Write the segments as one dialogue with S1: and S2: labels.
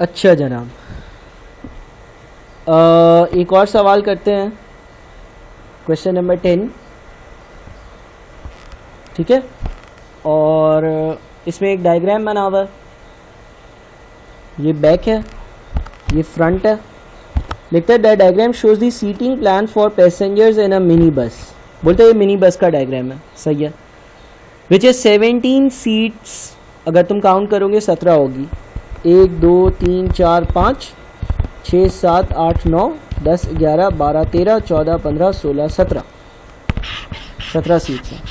S1: अच्छा जनाब, एक और सवाल करते हैं, क्वेश्चन नंबर 10, ठीक है। और इसमें एक डायग्राम बना हुआ है, ये बैक है, ये फ्रंट है। लिखता है the diagram shows the seating plan for passengers in a mini bus. बोलते हैं ये मिनी बस का डायग्राम है, सही है। विच इज 17 सीट्स, अगर तुम काउंट करोगे 17 होगी। 1 2 3 4 5 6 7 8 9 10 11 12 13 14 15 16 17 17 सीट्स हैं।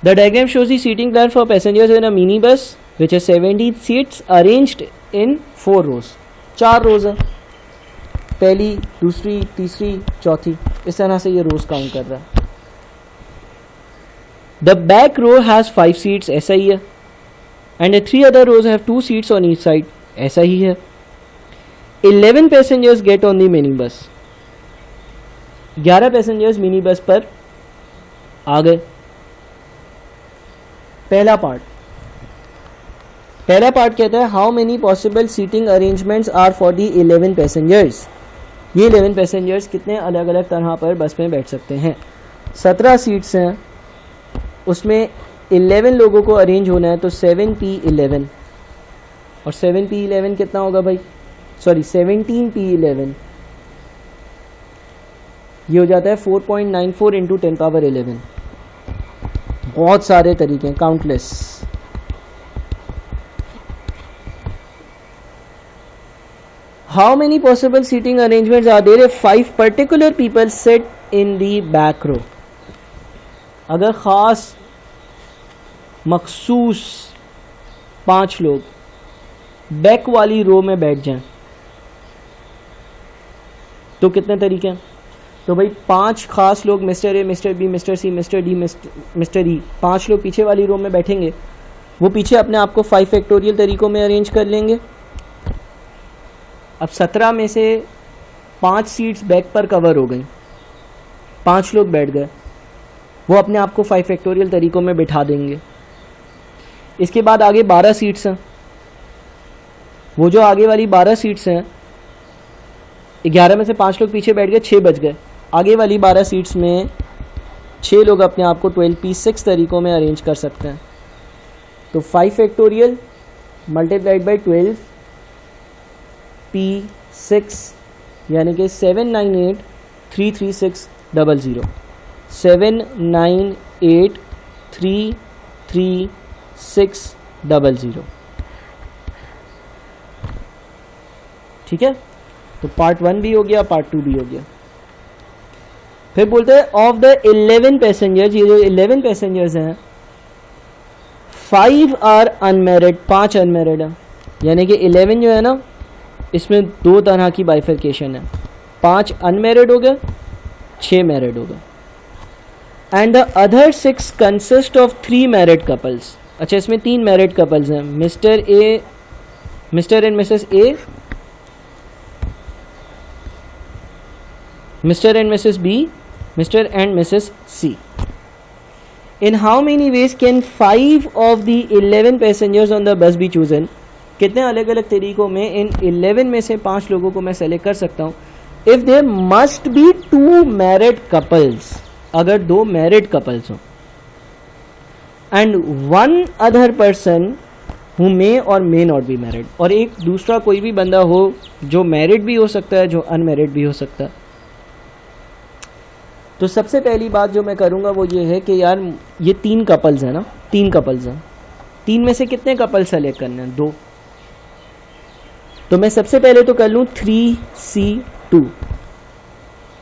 S1: The diagram shows the seating plan for passengers in a minibus which has 17 seats arranged in 4 rows. 4 रोज है, पहली, दूसरी, तीसरी, चौथी, इस तरह से ये रोज काउंट कर रहा है। The back row has 5 seats, ऐसा ही है, and the 3 other rows have 2 seats on each side, ऐसा ही है। 11 passengers get on the minibus. 11 passengers mini bus पर आ गए। पहला पार्ट कहता है how many possible seating arrangements are for the 11 passengers. ये 11 पैसेंजर्स कितने अलग अलग तरह पर बस में बैठ सकते हैं। 17 सीट्स हैं, उसमें 11 लोगों को अरेंज होना है, तो 7p11 और 7p11 कितना होगा भाई, सॉरी 17p11, ये हो जाता है 4.94 इंटू 10 पावर 11। बहुत सारे तरीके हैं, countless. How many possible seating arrangements are there if 5 particular people sit in the back row. अगर ख़ास मखसूस 5 लोग बैक वाली रो में बैठ जाएं तो कितने तरीके हैं। तो भाई 5 खास लोग, mister A, mister B, mister C, mister D, mister E, 5 लोग पीछे वाली रो में बैठेंगे। वो पीछे अपने आप को 5 फैक्टोरियल तरीकों में अरेंज कर लेंगे। अब 17 में से 5 सीट्स बैक पर कवर हो गई, 5 लोग बैठ गए, वो अपने आप को 5 फैक्टोरियल तरीकों में बिठा देंगे। इसके बाद आगे 12 सीट्स हैं, वो जो आगे वाली 12 सीट्स हैं, 11 में से 5 लोग पीछे बैठ गए, 6 बच गए। आगे वाली 12 सीट्स में 6 लोग अपने आप को 12p6 तरीकों में अरेंज कर सकते हैं। तो 5 फैक्टोरियल मल्टीप्लाइड बाई 12p6 यानी कि 798,336,000, 798,336,000। ठीक है, तो पार्ट 1 भी हो गया, पार्ट 2 भी हो गया। फिर बोलते हैं ऑफ द 11 पैसेंजर्स, ये जो 11 पैसेंजर्स हैं 5 आर अनमैरिड, 5 अनमैरिड है। यानी कि 11 जो है ना, इसमें 2 तरह की बाइफर्केशन है, 5 अनमैरिड हो गए, 6 मैरिड हो गए। And the other 6 consist of 3 married couples. अच्छा, इसमें 3 मैरिड कपल्स हैं, mister and Mrs A, Mr. and Mrs. B, Mr. and Mrs. C. In how many ways can 5 of the 11 passengers on the bus be chosen? कितने अलग अलग तरीकों में इन 11 में से 5 लोगों को मैं सेलेक्ट कर सकता हूँ। If there must be 2 married couples, अगर 2 married couples हों, and 1 other person who may or may not be married, और एक दूसरा कोई भी बंदा हो जो मैरिड भी हो सकता है, जो अनमैरिड भी हो सकता है। तो सबसे पहली बात जो मैं करूँगा वो ये है कि यार ये 3 कपल्स हैं ना, 3 कपल्स हैं, 3 में से कितने कपल सेलेक्ट करने हैं, 2। तो मैं सबसे पहले तो कर लूँ 3C2,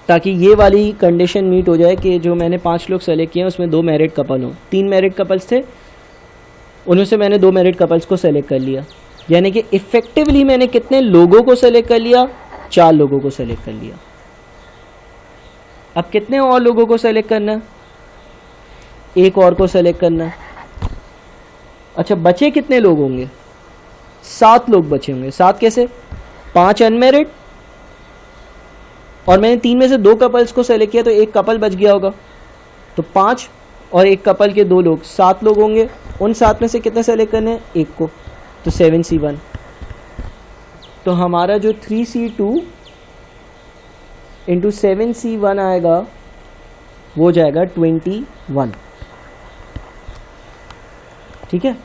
S1: ताकि ये वाली कंडीशन मीट हो जाए कि जो मैंने 5 लोग सेलेक्ट किए हैं उसमें 2 मैरिड कपल हों। 3 मैरिड कपल्स थे, उनमें से मैंने 2 मैरिड कपल्स को सेलेक्ट कर लिया। यानी कि इफ़ेक्टिवली मैंने कितने लोगों को सेलेक्ट कर लिया, 4 लोगों को सेलेक्ट कर लिया। अब कितने और लोगों को सेलेक्ट करना है, एक और को सेलेक्ट करना है। अच्छा, बचे कितने लोग होंगे, 7 लोग बचे होंगे। 7 कैसे, 5 अनमैरिड और मैंने 3 में से 2 कपल्स को सेलेक्ट किया, तो एक कपल बच गया होगा। तो 5 और एक कपल के 2 लोग, 7 लोग होंगे। उन 7 में से कितने सेलेक्ट करने हैं, एक को। तो 7C1, तो हमारा जो 3C2 इंटू 7C1 आएगा वो जाएगा 21, ठीक है,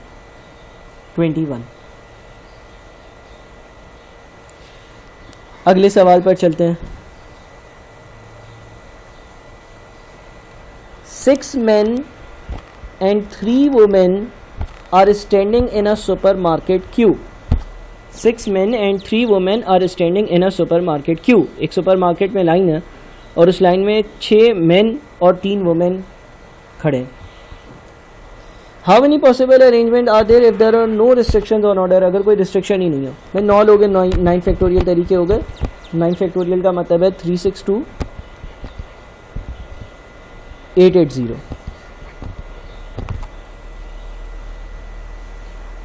S1: 21। अगले सवाल पर चलते हैं। 6 men and 3 women are standing in a supermarket queue. 6 men and 3 women are standing in a supermarket queue. एक सुपरमार्केट में लाइन है और उस लाइन में 6 men और 3 women खड़े। How many possible arrangement are there if there are no restrictions on order? अगर कोई रिस्ट्रिक्शन ही नहीं हो, मैं 9 लोग 9 फैक्टोरियल तरीके हो गए। 9 फैक्टोरियल का मतलब है 362 880।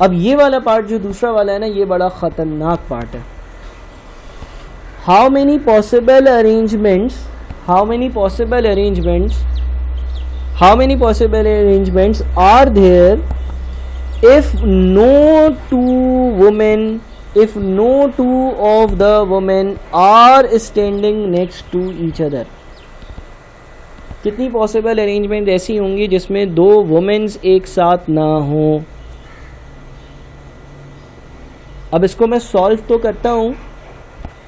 S1: अब ये वाला पार्ट जो दूसरा वाला है ना, ये बड़ा खतरनाक पार्ट है। How many possible arrangements are there if no two of the women are standing next to each other? कितनी पॉसिबल अरेंजमेंट ऐसी होंगी जिसमें 2 वुमेन्स एक साथ ना हो? अब इसको मैं सॉल्व तो करता हूँ,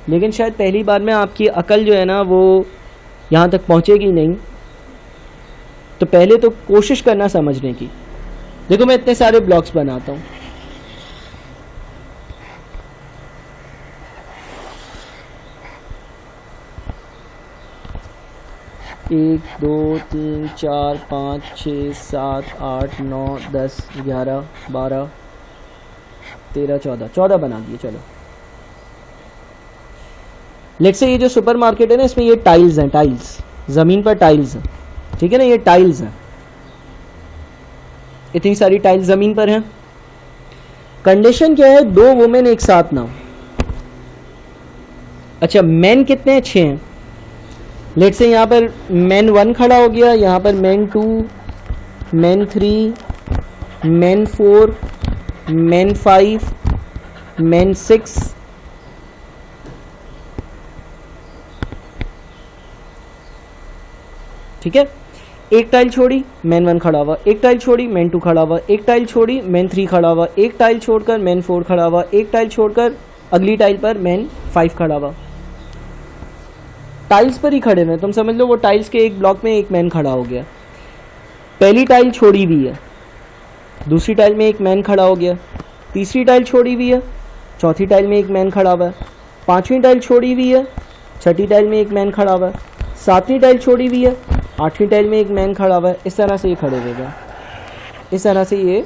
S1: लेकिन शायद पहली बार में आपकी अकल जो है ना वो यहाँ तक पहुँचेगी नहीं। तो पहले तो कोशिश करना समझने की। देखो मैं इतने सारे ब्लॉक्स बनाता हूँ। एक, दो, तीन, 4, 5, 6, 7, 8, 9, 10, 11, 12, 13, 14 बना दिए। चलो लेट्स से ये जो सुपरमार्केट है ना, इसमें ये टाइल्स हैं, टाइल्स ज़मीन पर टाइल्स हैं, ठीक है ना, ये टाइल्स हैं, इतनी सारी टाइल्स ज़मीन पर हैं। कंडीशन क्या है? 2 वुमेन एक साथ ना हो। अच्छा, मैन कितने हैं? 6 हैं। लेट्स से यहाँ पर मैन 1 खड़ा हो गया, यहाँ पर man 2, man 3, man 4, man 5, man 6, ठीक है। एक टाइल छोड़ी मैन 1 खड़ा हुआ, एक टाइल छोड़ी मैन 2 खड़ा हुआ, एक टाइल छोड़ी मैन 3 खड़ा हुआ, एक टाइल छोड़कर मैन 4 खड़ा हुआ, एक टाइल छोड़कर अगली टाइल पर मैन 5 खड़ा हुआ। टाइल्स पर ही खड़े हैं, तुम समझ लो वो टाइल्स के एक ब्लॉक में एक मैन खड़ा हो गया। पहली टाइल छोड़ी हुई है, दूसरी टाइल में एक मैन खड़ा हो गया, तीसरी टाइल छोड़ी हुई है, चौथी टाइल में एक मैन खड़ा हुआ है, पांचवी टाइल छोड़ी हुई है, छठी टाइल में एक मैन खड़ा हुआ है, सातवीं टाइल छोड़ी हुई है, आठवीं टाइल में एक मैन खड़ा हुआ है। इस तरह से ये खड़े हुए हैं, इस तरह से ये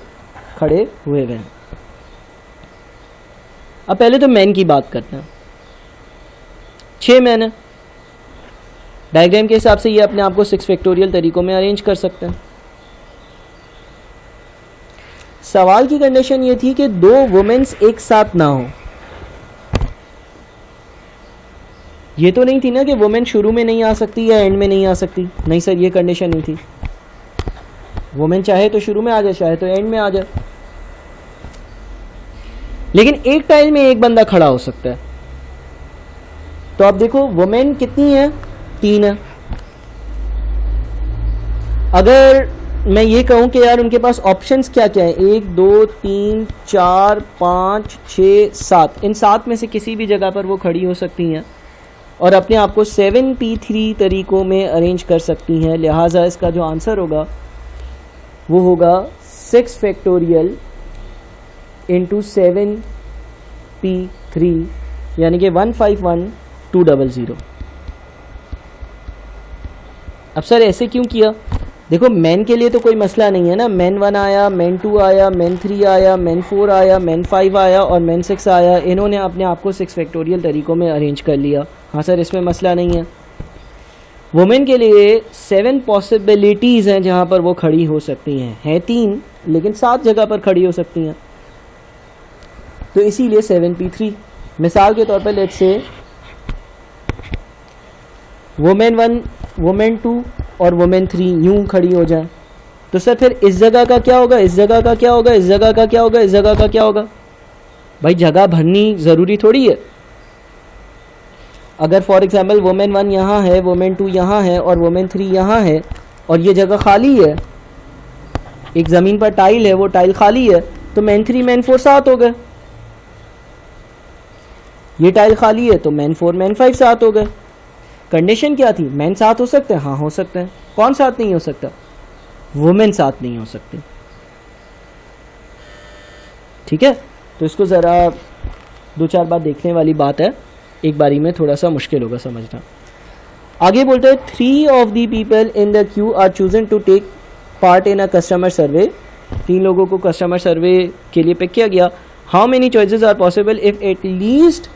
S1: खड़े हुए हैं। अब पहले तो मैन की बात करते हैं। 6 मैन है, डायग्राम के हिसाब से ये अपने आप को 6 फैक्टोरियल तरीकों में अरेंज कर सकते हैं। सवाल की कंडीशन ये थी कि 2 वुमेन्स एक साथ ना हो। ये तो नहीं थी ना कि वुमेन शुरू में नहीं आ सकती या एंड में नहीं आ सकती। नहीं सर, ये कंडीशन नहीं थी। वुमेन चाहे तो शुरू में आ जाए, चाहे तो एंड में आ जाए, लेकिन एक टाइल में एक बंदा खड़ा हो सकता है। तो अब देखो वुमेन कितनी है? 3 है। अगर मैं ये कहूं कि यार उनके पास ऑप्शंस क्या क्या है, 1, 2, 3, 4, 5, 6, 7, इन 7 में से किसी भी जगह पर वो खड़ी हो सकती हैं और अपने आप को 7p3 तरीकों में अरेंज कर सकती हैं। लिहाजा इसका जो आंसर होगा वो होगा 6 फैक्टोरियल इंटू 7p3, यानी कि 151200। अब सर ऐसे क्यों किया? देखो मैन के लिए तो कोई मसला नहीं है ना, मैन 1 आया, मैन 2 आया, मैन 3 आया, मैन 4 आया, मैन 5 आया और मैन 6 आया। इन्होंने अपने आप को 6 फैक्टोरियल तरीकों में अरेंज कर लिया। हाँ सर, इसमें मसला नहीं है। वुमेन के लिए 7 पॉसिबिलिटीज़ हैं जहाँ पर वो खड़ी हो सकती हैं 3, लेकिन 7 जगह पर खड़ी हो सकती हैं, तो इसीलिए 7p3। मिसाल के तौर पर लेट्स से वुमेन 1, वुमेन 2 और वुमेन 3 यूं खड़ी हो जाए, तो सर फिर इस जगह का क्या होगा, इस जगह का क्या होगा, इस जगह का क्या होगा, इस जगह का क्या होगा? भाई जगह भरनी ज़रूरी थोड़ी है। अगर फॉर एग्जांपल वुमेन 1 यहाँ है, वुमेन 2 यहाँ है और वुमेन 3 यहाँ है और ये जगह खाली है, एक ज़मीन पर टाइल है, वो टाइल खाली है, तो मैन 3 मैन 4 साथ हो गए। ये टाइल खाली है तो मैन 4 मैन 5 साथ हो गए। कंडीशन क्या थी? मैन साथ हो सकते हैं, हाँ हो सकते हैं। कौन साथ नहीं हो सकता? वुमेन साथ नहीं हो सकती। ठीक है, तो इसको ज़रा 2-4 बार देखने वाली बात है, एक बारी में थोड़ा सा मुश्किल होगा समझना। आगे बोलते हैं 3 of the people in the queue are chosen to take part in a customer survey। 3 लोगों को कस्टमर सर्वे के लिए पिक किया गया। How many choices are possible if at least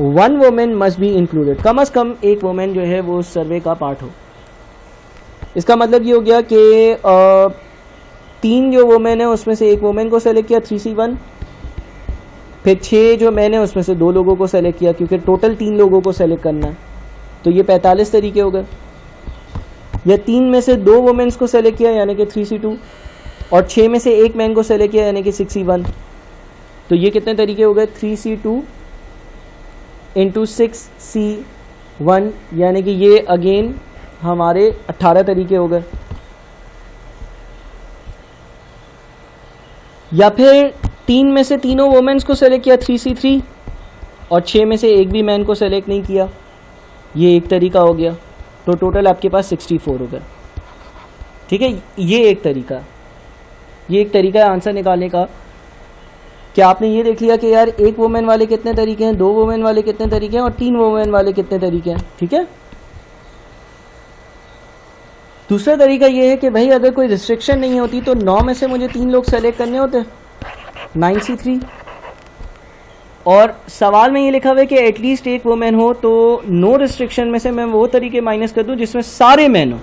S1: 1 women must be included. कम अज़ कम एक वुमेन जो है वो सर्वे का पार्ट हो। इसका मतलब ये हो गया कि 3 जो वुमेन है उसमें से एक वुमेन को सेलेक्ट किया 3C1, फिर 6 जो मैन है उसमें से 2 लोगों को सेलेक्ट किया, क्योंकि टोटल 3 लोगों को सेलेक्ट करना है, तो ये 45 तरीके हो गए। या 3 में से 2 वुमेन्स को सेलेक्ट किया यानी कि 3C2, और 6 में से एक मैन को सेलेक्ट किया यानी कि 6C1, तो ये कितने तरीके हो गए? 3C2 इंटू 6C1 यानी कि ये अगेन हमारे 18 तरीके हो गए। या फिर 3 में से तीनों वुमेन्स को सेलेक्ट किया 3C3 और 6 में से एक भी मैन को सेलेक्ट नहीं किया, ये एक तरीका हो गया, तो टोटल आपके पास 64 हो गए। ठीक है, ये एक तरीका है आंसर निकालने का। क्या आपने ये देख लिया कि यार एक वुमेन वाले कितने तरीके हैं, 2 वुमेन वाले कितने तरीके हैं और 3 वुमेन वाले कितने तरीके हैं। ठीक है, दूसरा तरीका ये है कि भाई अगर कोई रिस्ट्रिक्शन नहीं होती तो 9 में से मुझे 3 लोग सेलेक्ट करने होते, 9C3, और सवाल में ये लिखा हुआ है कि एटलीस्ट एक वुमेन हो, तो नो रिस्ट्रिक्शन में से मैं वो तरीके माइनस कर दूं जिसमें सारे मैन हो,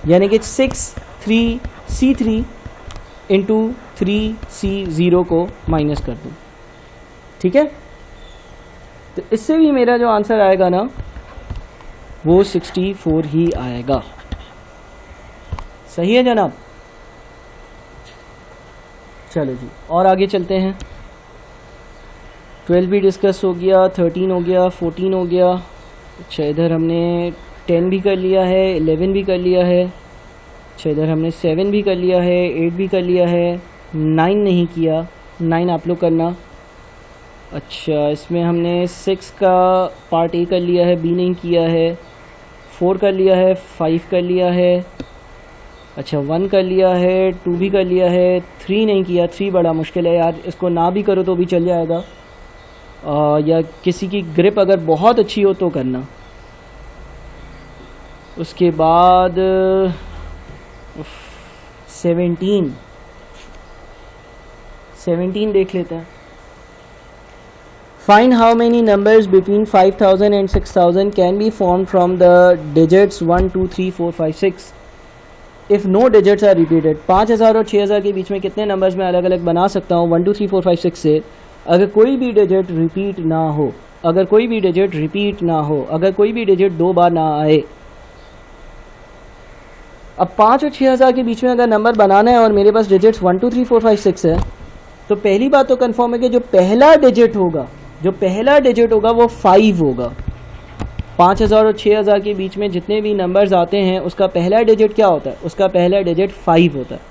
S1: यानी कि 6-3C3 इंटू 3C0 को माइनस कर दूं। ठीक है, तो इससे भी मेरा जो आंसर आएगा ना वो 64 ही आएगा। सही है जनाब? चलो जी, और आगे चलते हैं। 12 भी डिस्कस हो गया, 13 हो गया, 14 हो गया। अच्छा, इधर हमने 10 भी कर लिया है, 11 भी कर लिया है। अच्छा, इधर हमने 7 भी कर लिया है, 8 भी कर लिया है, 9 नहीं किया, 9 आप लोग करना। अच्छा, इसमें हमने 6 का पार्ट ए कर लिया है, बी नहीं किया है, 4 कर लिया है, 5 कर लिया है, अच्छा 1 कर लिया है, 2 भी कर लिया है, 3 नहीं किया। 3 बड़ा मुश्किल है यार, इसको ना भी करो तो भी चल जाएगा, या किसी की ग्रिप अगर बहुत अच्छी हो तो करना। उसके बाद 17 देख लेते हैं। Find how many numbers between 5000 and 6000 can be formed from the digits 1, 2, 3, 4, 5, 6 if no digits are repeated। 5000 और 6000 के बीच में कितने नंबर्स मैं अलग अलग बना सकता हूँ 1, 2, 3, 4, 5, 6 से, अगर कोई भी डिजिट रिपीट ना हो, अगर कोई भी डिजिट रिपीट ना हो, अगर कोई भी डिजिट 2 बार ना आए। अब 5 और 6000 के बीच में अगर नंबर बनाना है और मेरे पास डिजिट्स 1, 2, 3, 4, 5, 6 है, तो पहली बात तो कन्फर्म है कि जो पहला डिजिट होगा वो 5 होगा। 5000 और 6000 के बीच में जितने भी नंबर्स आते हैं उसका पहला डिजिट क्या होता है? उसका पहला डिजिट 5 होता है।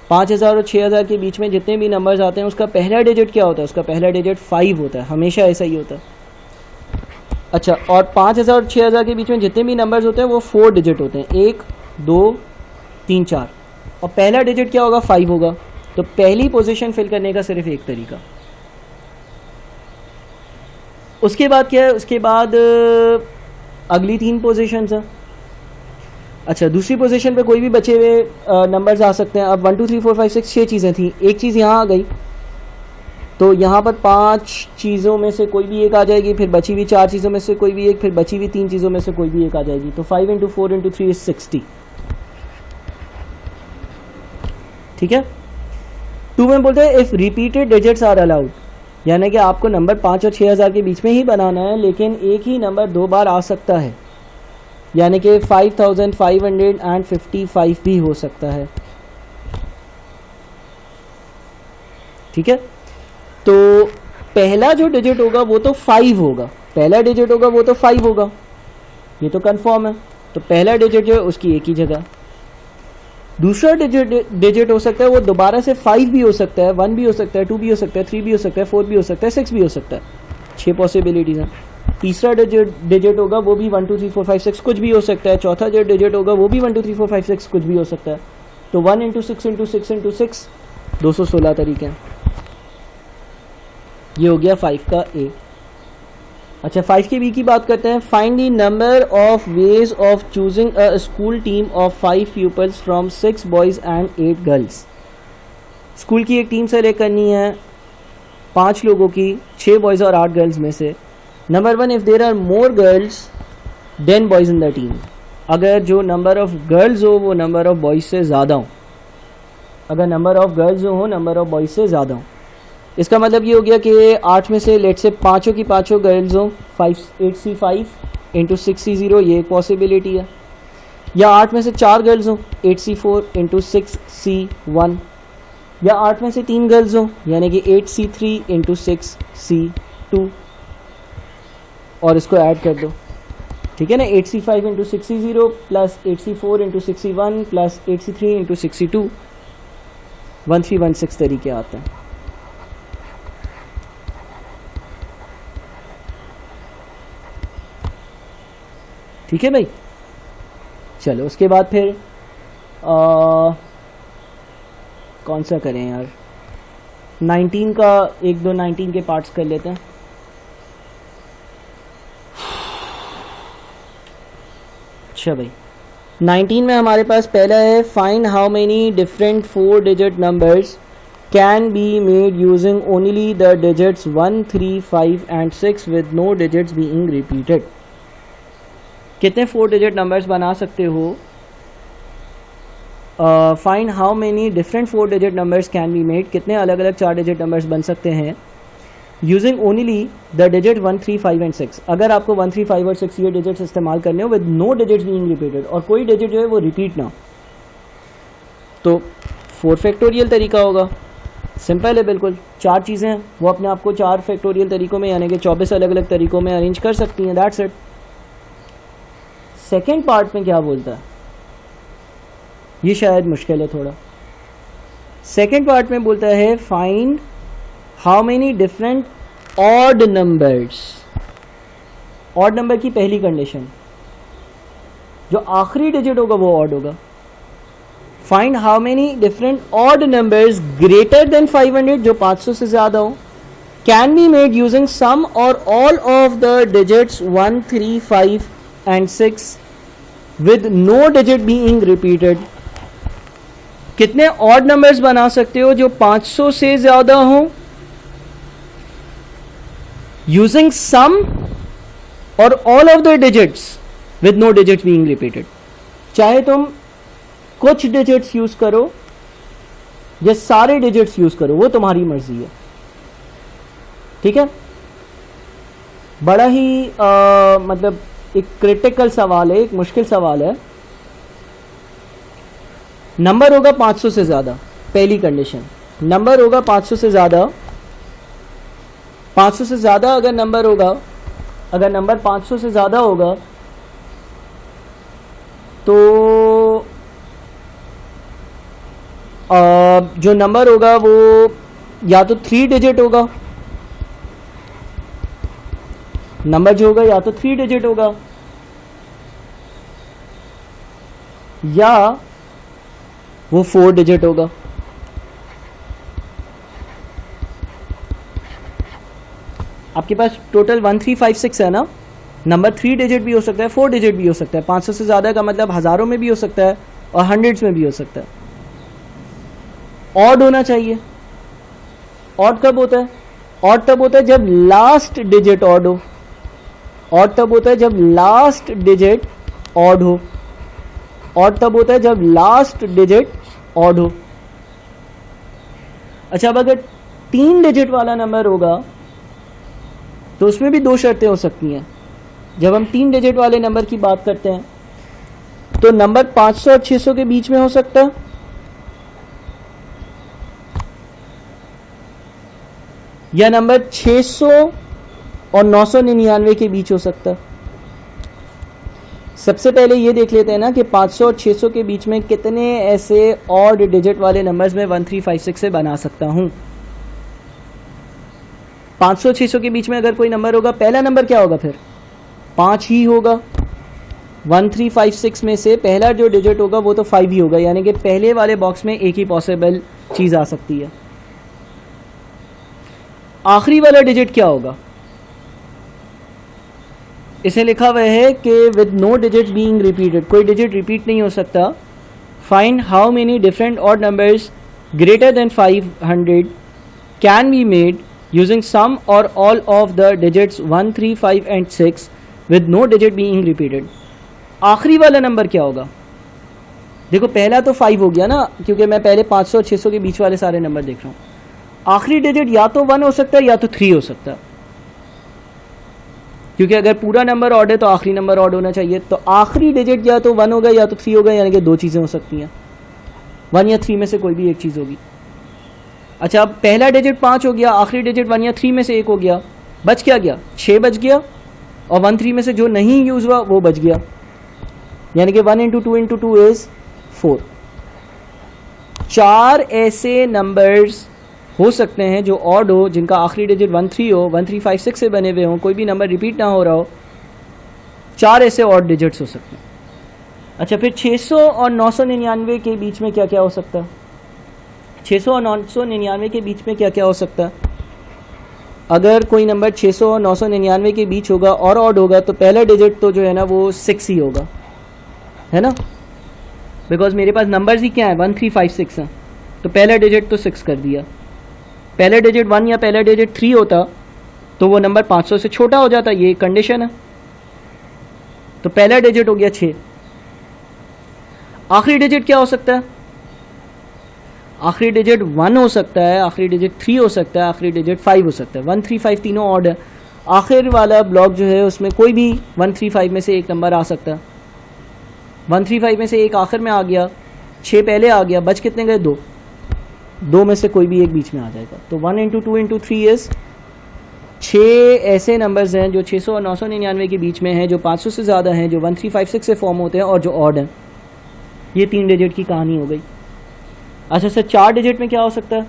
S1: 5000 और 6000 के बीच में जितने भी नंबर्स आते हैं उसका पहला डिजिट क्या होता है? उसका पहला डिजिट 5 होता है, हमेशा ऐसा ही होता है। अच्छा, और 5000 और 6000 के बीच में जितने भी नंबर्स होते हैं वो 4 डिजिट होते हैं, 1, 2, 3, 4, और पहला डिजिट क्या होगा? 5 होगा। तो पहली पोजीशन फिल करने का सिर्फ एक तरीका। उसके बाद क्या है? उसके बाद अगली 3 पोजीशंस हैं। अच्छा, दूसरी पोजीशन पे कोई भी बचे हुए नंबर्स आ सकते हैं। अब 1, 2, 3, 4, 5, 6 चीज़ें थी, एक चीज़ यहाँ आ गई, तो यहाँ पर 5 चीज़ों में से कोई भी एक आ जाएगी, फिर बची हुई 4 चीज़ों में से कोई भी एक, फिर बची हुई 3 चीज़ों में से कोई भी एक आ जाएगी। तो 5 × 4 × 3 = 60। ठीक है। 2 में बोलते हैं if repeated digits are allowed, यानी कि आपको नंबर 5 और 6000 के बीच में ही बनाना है, लेकिन एक ही नंबर 2 बार आ सकता है, यानी कि 5555 भी हो सकता है। ठीक है, तो पहला जो डिजिट होगा वो तो 5 होगा, पहला डिजिट होगा वो तो 5 होगा, ये तो कंफर्म है। तो पहला डिजिट जो है उसकी एक ही जगह। दूसरा डिजिट हो सकता है वो दोबारा से 5 भी हो सकता है, 1 भी हो सकता है, 2 भी हो सकता है, 3 भी हो सकता है, 4 भी हो सकता है, 6 भी हो सकता है। 6 पॉसिबिलिटीज़ हैं। तीसरा डिजिट होगा वो भी 1 2 3 4 5 6 कुछ भी हो सकता है। चौथा जो डिजिट होगा वो भी 1 2 3 4 5 6 कुछ भी हो सकता है। तो 1 × 6 × 6 × 6 216 तरीके हैं। ये हो गया 5 का ए। अच्छा, 5 के बी की बात करते हैं। Find the number of ways of choosing a school team of 5 peoples from 6 boys and 8 girls. School की एक टीम सेलेक्ट करनी है 5 लोगों की, 6 बॉयज़ और 8 गर्ल्स में से। Number 1, if there are more girls than boys in the team. अगर जो नंबर ऑफ गर्ल्स हो वो नंबर ऑफ बॉयज़ से ज़्यादा हो, अगर नंबर ऑफ गर्ल्स हो नंबर ऑफ बॉयज़ से ज़्यादा हो। इसका मतलब ये हो गया कि 8 में से लेट से पाँचों की पाँचों गर्ल्स हो, 8C5 × 6C0, ये एक पॉसिबिलिटी है। या 8 में से 4 गर्ल्स हो, 8C4 × 6C1। या 8 में से 3 गर्ल्स हो, यानी कि 8C3 × 6C2, और इसको ऐड कर दो, ठीक है ना। 8C5 × 6C0 plus 8C4 × 6C1 plus 8C3 × 6C2, 1316 तरीके आते हैं। ठीक है भाई। चलो उसके बाद फिर कौन सा करें यार, 19 का एक दो 19 के पार्ट्स कर लेते हैं। अच्छा भाई, 19 में हमारे पास पहला है find how many different 4 digit numbers can be made using only the digits 1 3 5 and 6 with no digits being repeated. कितने 4 डिजिट नंबर्स बना सकते हो? Find how many different 4 digit numbers can be made, कितने अलग अलग 4 डिजिट नंबर्स बन सकते हैं using only the digit 1 3 5 and 6। अगर आपको 1 3 5 और 6 ये डिजिट्स इस्तेमाल करने हो with no digits being repeated, और कोई डिजिट जो है वो रिपीट ना हो, तो 4 फैक्टोरियल तरीका होगा। सिंपल है बिल्कुल, 4 चीज़ें हैं वो अपने आप को 4 फैक्टोरियल तरीकों में यानी कि 24 अलग अलग तरीकों में अरेंज कर सकती हैं, दैट्स इट। सेकेंड पार्ट में क्या बोलता है, ये शायद मुश्किल है थोड़ा। सेकेंड पार्ट में बोलता है find how many different odd numbers. Odd number की पहली कंडीशन, जो आखिरी डिजिट होगा वो ऑड होगा। Find how many different odd numbers greater than 500, जो 500 से ज़्यादा हो, can be made using some और all of the digits 1 3 5 and 6 with no digit being repeated। कितने ऑड नंबर्स बना सकते हो जो 500 से ज़्यादा हो using sum और all of the digits with no digits being repeated। चाहे तुम कुछ डिजिट्स यूज करो या सारे डिजिट्स यूज करो, वो तुम्हारी मर्जी है, ठीक है। बड़ा ही मतलब एक क्रिटिकल सवाल है, एक मुश्किल सवाल है। नंबर होगा 500 से ज़्यादा, पहली कंडीशन, नंबर होगा 500 से ज़्यादा। 500 से ज़्यादा अगर नंबर होगा, अगर नंबर 500 से ज़्यादा होगा तो जो नंबर होगा वो या तो 3 डिजिट होगा, नंबर जो होगा या तो 3 डिजिट होगा या वो 4 डिजिट होगा। आपके पास टोटल 1 3 5 6 है ना, नंबर 3 डिजिट भी हो सकता है, 4 डिजिट भी हो सकता है। 500 से ज़्यादा का मतलब हज़ारों में भी हो सकता है और हंड्रेड्स में भी हो सकता है। ऑड होना चाहिए। ऑड कब होता है? ऑड तब होता है जब लास्ट डिजिट ऑड हो। ऑड तब होता है जब लास्ट डिजिट ऑड हो। ऑड तब होता है जब लास्ट डिजिट ऑड हो। अच्छा, अब अगर 3 डिजिट वाला नंबर होगा तो उसमें भी 2 शर्तें हो सकती हैं। जब हम 3 डिजिट वाले नंबर की बात करते हैं तो नंबर 500 और 600 के बीच में हो सकता है, या नंबर 600 और 999 के बीच हो सकता है? सबसे पहले ये देख लेते हैं ना कि 500 और 600 के बीच में कितने ऐसे ऑड डिजिट वाले नंबर्स में 1356 से बना सकता हूं। 500 600 के बीच में अगर कोई नंबर होगा, पहला नंबर क्या होगा? फिर 5 ही होगा। 1356 में से पहला जो डिजिट होगा वो तो 5 ही होगा, यानी कि पहले वाले बॉक्स में एक ही पॉसिबल चीज आ सकती है। आखिरी वाला डिजिट क्या होगा? इसे लिखा हुआ है कि with no digit being repeated, कोई डिजिट रिपीट नहीं हो सकता। Find how many different odd numbers greater than 500 can be made using some और all of the digits 1 3 5 and 6 with no digit being repeated. आखिरी वाला नंबर क्या होगा? देखो पहला तो 5 हो गया ना, क्योंकि मैं पहले 500 और 600 के बीच वाले सारे नंबर देख रहा हूँ। आखिरी डिजिट या तो 1 हो सकता है या तो 3 हो सकता है, क्योंकि अगर पूरा नंबर ऑड है तो आखिरी नंबर ऑड होना चाहिए। तो आखिरी डिजिट या तो 1 होगा या तो 3 होगा, यानी कि दो चीज़ें हो सकती हैं, 1 या 3 में से कोई भी एक चीज़ होगी। अच्छा, अब पहला डिजिट 5 हो गया, आखिरी डिजिट 1 या 3 में से एक हो गया, बच क्या गया? 6 बच गया, और 1 3 में से जो नहीं यूज़ हुआ वो बच गया, यानी कि 1 × 2 × 2 इज़ 4। 4 ऐसे नंबर्स हो सकते हैं जो ऑड हो, जिनका आखिरी डिजिट 1 3 हो, 1 3 5 6 से बने हुए हों, कोई भी नंबर रिपीट ना हो रहा हो। 4 ऐसे ऑड डिजिट्स हो सकते हैं। अच्छा, फिर 600 और 999 के बीच में क्या क्या हो सकता है? 600 और 999 के बीच में क्या क्या हो सकता है? अगर कोई नंबर 600 और 999 के बीच होगा और ऑड होगा तो पहला डिजिट तो जो है ना वो 6 ही होगा, है ना, बिकॉज मेरे पास नंबर्स ही क्या है, 1 3 5 6 हैं, तो पहला डिजिट तो 6 कर दिया। पहला डिजिट 1 या पहला डिजिट 3 होता तो वो नंबर 500 से छोटा हो जाता, ये कंडीशन है। तो पहला डिजिट हो गया 6। आखिरी डिजिट क्या हो सकता है? आखिरी डिजिट 1 हो सकता है, आखिरी डिजिट 3 हो सकता है, आखिरी डिजिट 5 हो सकता है। 1 3 5 तीनों ऑड है। आखिर वाला ब्लॉक जो है उसमें कोई भी 1 3 5 में से एक नंबर आ सकता है। 1 3 5 में से एक आखिर में आ गया, 6 पहले आ गया, बच कितने गए? 2 में से कोई भी एक बीच में आ जाएगा। तो 1 × 2 × 3 इज़ 6 ऐसे नंबर्स हैं जो 600 और 999 के बीच में हैं, जो 500 से ज़्यादा हैं, जो 1 3 5 6 से फॉर्म होते हैं और जो ऑड हैं। ये 3 डिजिट की कहानी हो गई। अच्छा सर, 4 डिजिट में क्या हो सकता है?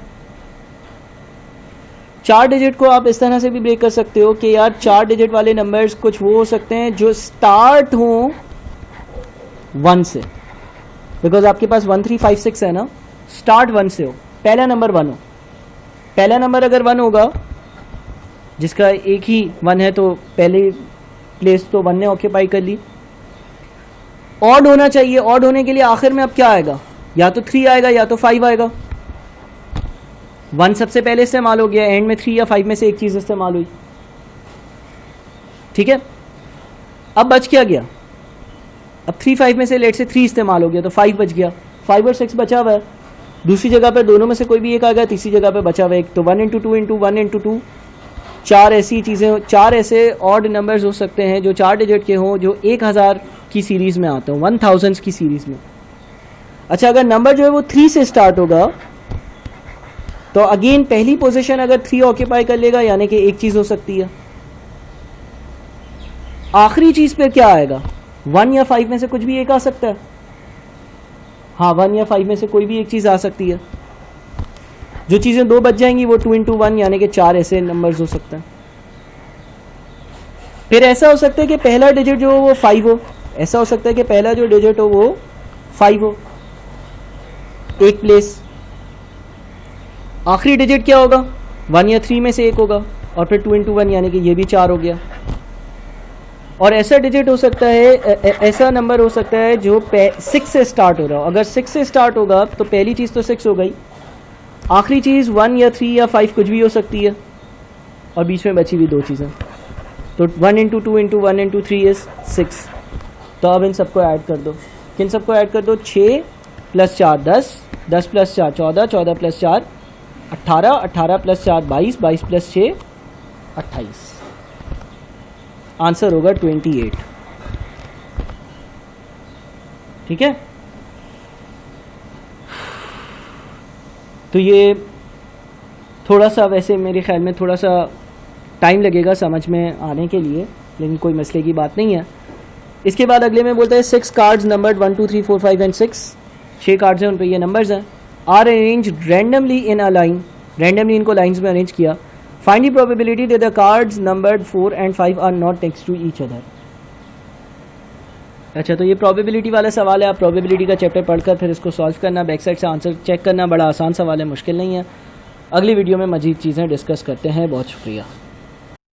S1: 4 डिजिट को आप इस तरह से भी ब्रेक कर सकते हो कि यार 4 डिजिट वाले नंबर्स कुछ वो हो सकते हैं जो स्टार्ट हों 1 से, बिकॉज आपके पास 1 3 5 6 है ना, स्टार्ट 1 से हो, पहला नंबर 1 हो। पहला नंबर अगर 1 होगा, जिसका एक ही 1 है, तो पहले प्लेस तो 1 ने ऑक्यूपाई कर ली। ऑड होना चाहिए, ऑड होने के लिए आखिर में अब क्या आएगा? या तो 3 आएगा या तो 5 आएगा। 1 सबसे पहले इस्तेमाल हो गया, एंड में 3 या 5 में से एक चीज़ इस्तेमाल हुई, ठीक है। अब बच क्या गया? अब 3 5 में से लेट से 3 इस्तेमाल हो गया तो 5 बच गया। 5 और 6 बचा हुआ है, दूसरी जगह पर दोनों में से कोई भी एक आ गया, तीसरी जगह पर बचा हुआ एक। तो 1 × 2 × 1 × 2, 4 ऐसी चीज़ें, 4 ऐसे ऑड नंबर्स हो सकते हैं जो 4 डिजिट के हों, जो 1000 की सीरीज़ में आते हैं, 1000 की सीरीज़ में। अच्छा, अगर नंबर जो है वो 3 से स्टार्ट होगा तो अगेन पहली पोजीशन अगर 3 ऑक्यूपाई कर लेगा, यानी कि एक चीज़ हो सकती है। आखिरी चीज़ पे क्या आएगा? 1 या 5 में से कुछ भी एक आ सकता है। हाँ, 1 या 5 में से कोई भी एक चीज़ आ सकती है। जो चीज़ें 2 बच जाएंगी वो 2 × 1, यानी कि 4 ऐसे नंबर्स हो सकते हैं। फिर ऐसा हो सकता है कि पहला डिजिट जो हो वो 5 हो, ऐसा हो सकता है कि पहला जो डिजिट हो वो 5 हो, एक प्लेस। आखिरी डिजिट क्या होगा? 1 या 3 में से एक होगा, और फिर 2 × 1, यानी कि ये भी 4 हो गया। और ऐसा डिजिट हो सकता है, ऐसा नंबर हो सकता है जो 6 से स्टार्ट हो रहा हो। अगर 6 से स्टार्ट होगा तो पहली चीज़ तो 6 हो गई, आखिरी चीज़ 1 या 3 या 5 कुछ भी हो सकती है, और बीच में बची हुई 2 चीज़ें। तो 1 × 2 × 1 × 3 इज़ 6। तो अब इन सबको ऐड कर दो। किन सबको ऐड कर दो? 6 + 4 10, 10 + 4 14, 14 + 4 18, 18 + 4 22, 22 + 6 28। आंसर होगा 28, ठीक है। तो ये थोड़ा सा वैसे मेरे ख्याल में थोड़ा सा टाइम लगेगा समझ में आने के लिए, लेकिन कोई मसले की बात नहीं है। इसके बाद अगले में बोलता है 6 कार्ड्स नंबर्ड 1 2 3 4 5 एंड 6, 6 कार्ड्स हैं, उन पर ये नंबर्स हैं, are arrange randomly in a line, randomly इनको लाइन्स में अरेंज किया। Find the probability that the cards numbered 4 and 5 are not next to each other. अच्छा, तो ये प्रोबेबिलिटी वाला सवाल है। आप प्रोबेबिलिटी का चैप्टर पढ़कर फिर इसको सॉल्व करना, बैक साइड से आंसर चेक करना, बड़ा आसान सवाल है, मुश्किल नहीं है। अगली वीडियो में मज़ीद चीज़ें डिस्कस करते हैं। बहुत शुक्रिया।